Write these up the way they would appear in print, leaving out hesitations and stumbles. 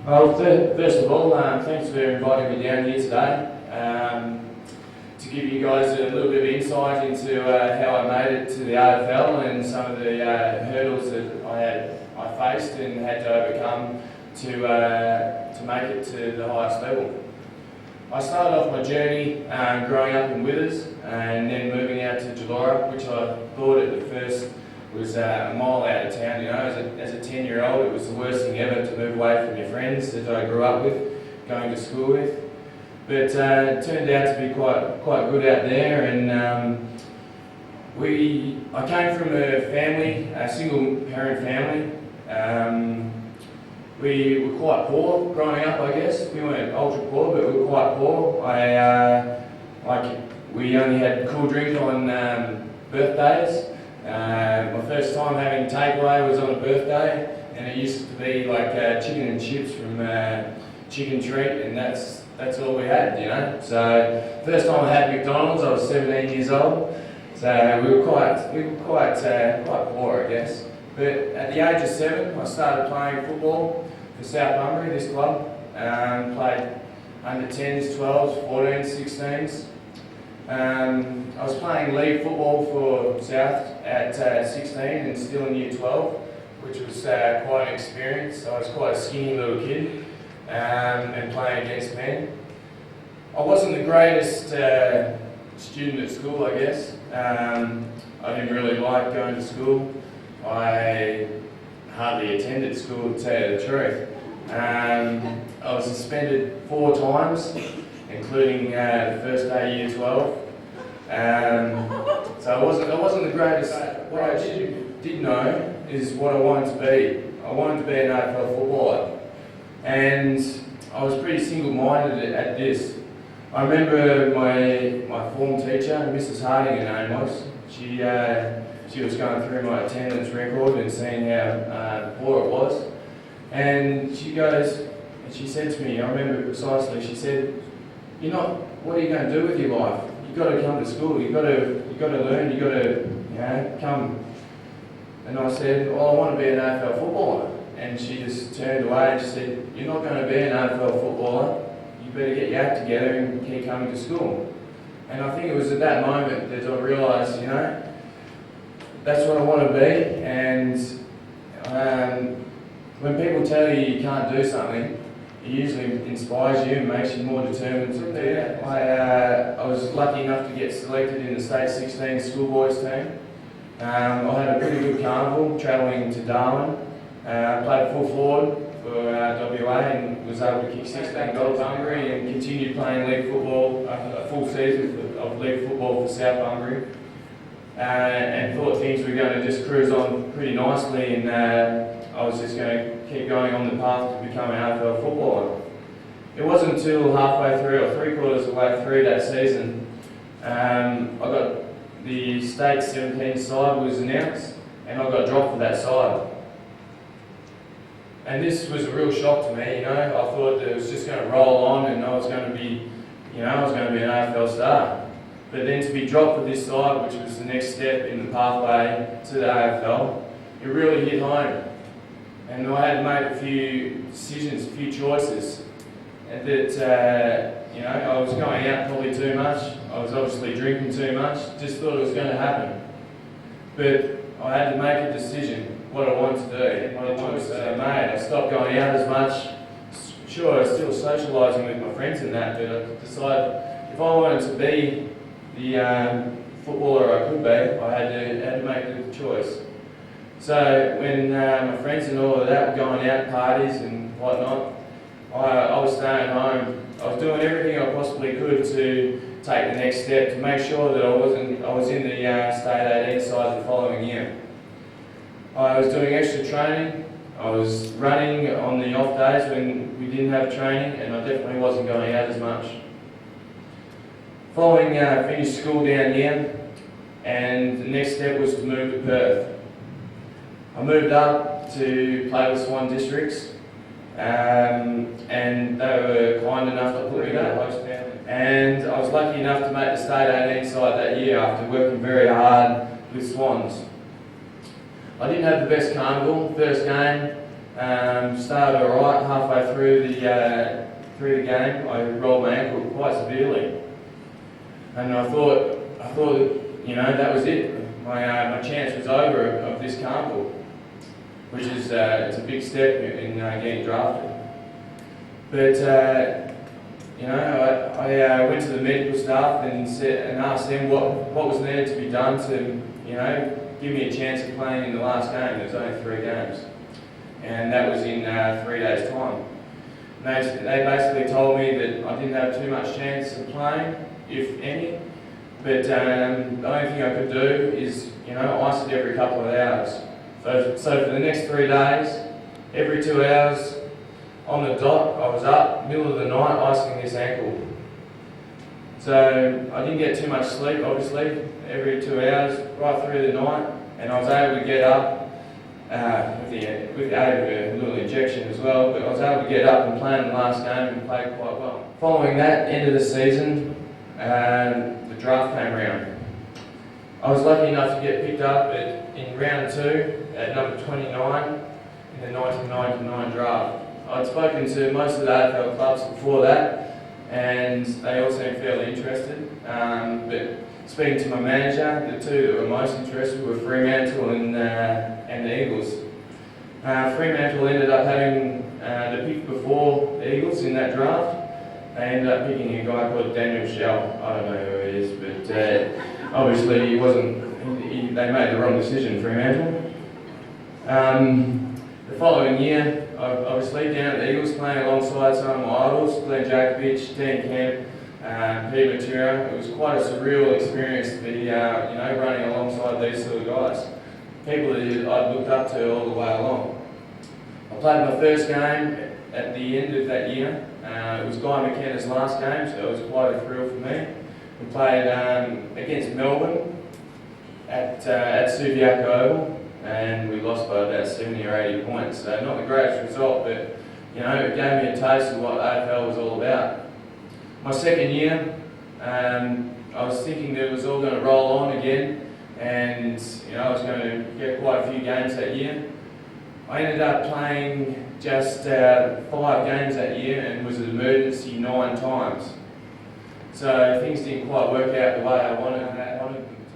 Well, first of all, thanks for inviting me down here today to give you guys a little bit of insight into how I made it to the AFL and some of the hurdles that I faced and had to overcome to make it to the highest level. I started off my journey growing up in Withers and then moving out to Gelora, which I thought at the first was a mile out of town. You know, as a 10-year-old, it was the worst thing ever to move away from your friends that I grew up with, going to school with. But it turned out to be quite good out there, and I came from a single parent family. We were quite poor growing up, I guess. We weren't ultra poor, but we were quite poor. We only had cool drink on birthdays. My first time having takeaway was on a birthday, and it used to be like chicken and chips from Chicken Treat, and that's all we had, you know. So first time I had McDonald's, I was 17 years old. So we were quite poor, I guess. But at the age of 7, I started playing football for South Bunbury, this club. Played under 10s, 12s, 14s, 16s. I was playing league football for South at 16 and still in year 12, which was quite an experience. I was quite a skinny little kid and playing against men. I wasn't the greatest student at school, I guess. I didn't really like going to school. I hardly attended school, to tell you the truth. I was suspended 4 times, including the first day year 12. So I wasn't the greatest. What I did know is what I wanted to be. I wanted to be an AFL footballer, and I was pretty single-minded at this. I remember my form teacher, Mrs. Harding, her name was. She was going through my attendance record and seeing how poor it was, and she said to me, I remember precisely, she said, what are you going to do with your life? You've got to come to school, you've got to learn, you've got to, come. And I said, well, I want to be an AFL footballer. And she just turned away and she said, you're not going to be an AFL footballer, you better get your act together and keep coming to school. And I think it was at that moment that I realised, that's what I want to be. And when people tell you you can't do something, it usually inspires you and makes you more determined to do that. I was lucky enough to get selected in the State 16 schoolboys team. I had a pretty good carnival, travelling to Darwin. Played full forward for WA and was able to kick 16 goals Bunbury and continued playing league football, a full season of league football for South Bunbury. And thought things were going to just cruise on pretty nicely, and I was just going to keep going on the path to become an AFL footballer. It wasn't until halfway through or 3/4 of the way through that season, I got the State 17 side was announced, and I got dropped for that side. And this was a real shock to me, I thought that it was just going to roll on and I was going to be, an AFL star. But then to be dropped for this side, which was the next step in the pathway to the AFL, it really hit home. And I had to make a few decisions, a few choices. And that, I was going out probably too much. I was obviously drinking too much. Just thought it was going to happen. But I had to make a decision, what I wanted to do. And what I wanted to made. I stopped going out as much. Sure, I was still socialising with my friends and that, but I decided if I wanted to be the footballer I could be, I had to make the choice. So when my friends and all of that were going out parties and whatnot, I was staying home. I was doing everything I possibly could to take the next step to make sure that I was in the State 18 side the following year. I was doing extra training. I was running on the off days when we didn't have training, and I definitely wasn't going out as much. Following finished school down here, and the next step was to move to Perth. I moved up to play with Swan Districts, and they were kind enough to put me there. And I was lucky enough to make the State 18 side that year after working very hard with Swans. I didn't have the best carnival. First game, Started alright. Halfway through the game, I rolled my ankle quite severely, and I thought that was it. My chance was over of this carnival, which is it's a big step in getting drafted. But I went to the medical staff and asked them what was needed to be done to give me a chance of playing in the last game. There was only 3 games, and that was in 3 days' time. They basically told me that I didn't have too much chance of playing, if any. But the only thing I could do is ice it every couple of hours. So for the next 3 days, every 2 hours on the dot, I was up middle of the night icing this ankle. So I didn't get too much sleep, obviously, every 2 hours right through the night, and I was able to get up with the aid of a little injection as well. But I was able to get up and play in the last game and played quite well. Following that, end of the season, the draft came around. I was lucky enough to get picked up in round 2 at number 29 in the 1999 draft. I'd spoken to most of the AFL clubs before that, and they all seemed fairly interested. But speaking to my manager, the 2 that were most interested were Fremantle and the Eagles. Fremantle ended up having the pick before the Eagles in that draft. They ended up picking a guy called Daniel Shell. I don't know who he is, but obviously he wasn't. They made the wrong decision, Fremantle. The following year, obviously down at the Eagles, playing alongside some of my idols, Glenn Jakovich, Dan Kemp, Pete Matera. It was quite a surreal experience to be, running alongside these sort of guys, people that I'd looked up to all the way along. I played my first game at the end of that year. It was Guy McKenna's last game, so it was quite a thrill for me. We played against Melbourne at Subiaco Oval, and we lost by about 70 or 80 points. So not the greatest result, but it gave me a taste of what AFL was all about. My second year, I was thinking that it was all going to roll on again, and I was going to get quite a few games that year. I ended up playing just 5 games that year and was an emergency 9 times. So things didn't quite work out the way I wanted.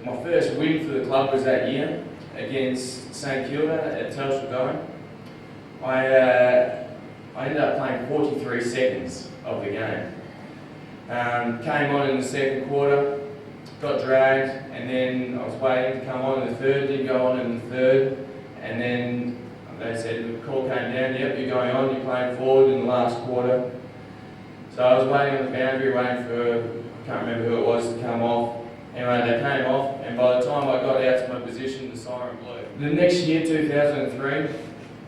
My first win for the club was that year against St Kilda at Telstra Dome. I ended up playing 43 seconds of the game. Came on in the second quarter, got dragged, and then I was waiting to come on in the third, didn't go on in the third, and then they said the call came down, yep, you're going on, you're playing forward in the last quarter. So I was waiting on the boundary, waiting for, I can't remember who it was, to come off. Anyway, they came off, and by the time I got out to my position, the siren blew. The next year, 2003,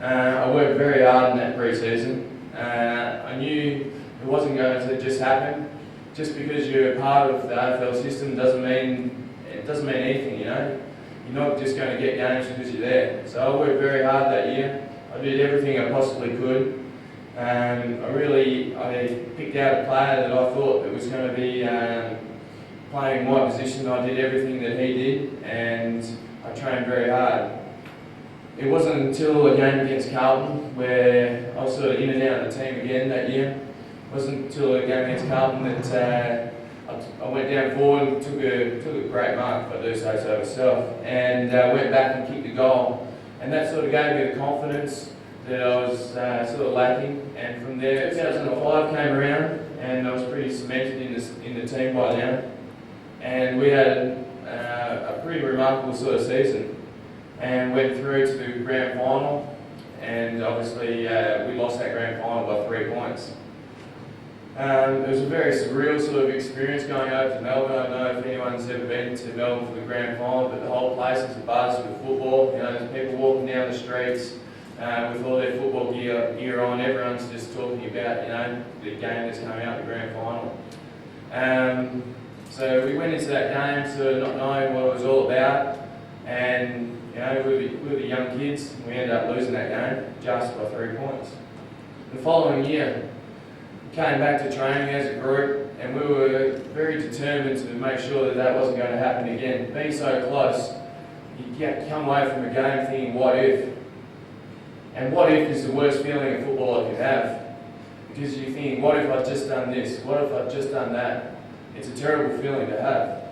I worked very hard in that pre-season. I knew it wasn't going to just happen. Just because you're a part of the AFL system doesn't mean anything, You're not just going to get games because you're there. So I worked very hard that year. I did everything I possibly could. I picked out a player that I thought that was going to be playing my position. I did everything that he did, and I trained very hard. It wasn't until a game against Carlton, where I was sort of in and out of the team again that year. It wasn't until a game against Carlton that I went down forward and took a great mark, if I do say so myself, and went back and kicked the goal. And that sort of gave me the confidence that I was sort of lacking. And from there, 2005 came around, and I was pretty cemented in the team by now. And we had a pretty remarkable sort of season, and went through to the grand final. And obviously, we lost that grand final by 3 points. It was a very surreal sort of experience going over to Melbourne. I don't know if anyone's ever been to Melbourne for the grand final, but the whole place is abuzz with football. There's people walking down the streets with all their football gear on. Everyone's just talking about, the game that's coming out, the grand final. So we went into that game sort of not knowing what it was all about, and we were the young kids. We ended up losing that game just by 3 points. The following year, came back to training as a group, and we were very determined to make sure that wasn't going to happen again. Being so close, you come away from a game thinking, what if? And what if is the worst feeling a footballer can have. Because you think, what if I'd just done this? What if I'd just done that? It's a terrible feeling to have.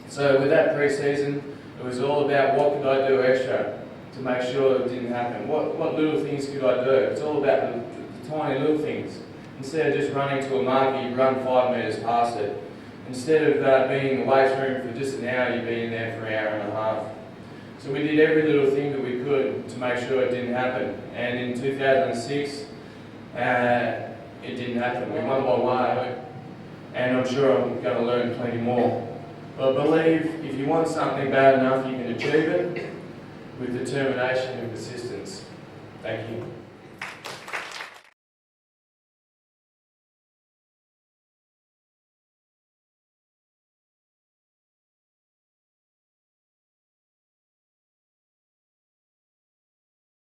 So with that pre-season, it was all about what could I do extra to make sure it didn't happen. What little things could I do? It's all about the tiny little things. Instead of just running to a marker, you run 5 metres past it. Instead of being in the weight room for just an hour, you've been in there for an hour and a half. So we did every little thing that we could to make sure it didn't happen. And in 2006, it didn't happen. We won by 1, and I'm sure I'm going to learn plenty more. But I believe if you want something bad enough, you can achieve it with determination and persistence. Thank you.